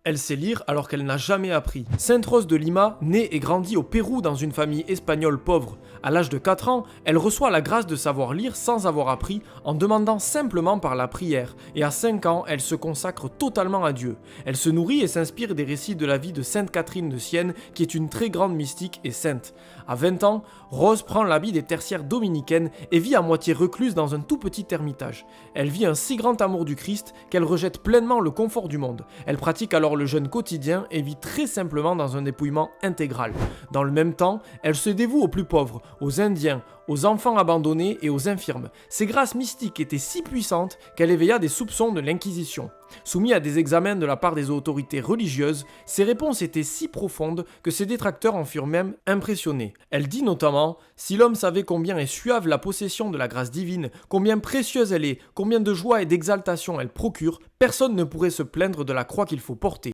Elle sait lire alors qu'elle n'a jamais appris. Sainte Rose de Lima naît et grandit au Pérou dans une famille espagnole pauvre. À l'âge de 4 ans, elle reçoit la grâce de savoir lire sans avoir appris en demandant simplement par la prière. Et à 5 ans, elle se consacre totalement à Dieu. Elle se nourrit et s'inspire des récits de la vie de Sainte Catherine de Sienne, qui est une très grande mystique et sainte. À 20 ans, Rose prend l'habit des tertiaires dominicaines et vit à moitié recluse dans un tout petit ermitage. Elle vit un si grand amour du Christ qu'elle rejette pleinement le confort du monde. Elle pratique alors le jeûne quotidien et vit très simplement dans un dépouillement intégral. Dans le même temps, elle se dévoue aux plus pauvres, aux Indiens, aux enfants abandonnés et aux infirmes. Ses grâces mystiques étaient si puissantes qu'elle éveilla des soupçons de l'Inquisition. Soumis à des examens de la part des autorités religieuses, ses réponses étaient si profondes que ses détracteurs en furent même impressionnés. Elle dit notamment « Si l'homme savait combien est suave la possession de la grâce divine, combien précieuse elle est, combien de joie et d'exaltation elle procure, personne ne pourrait se plaindre de la croix qu'il faut porter. »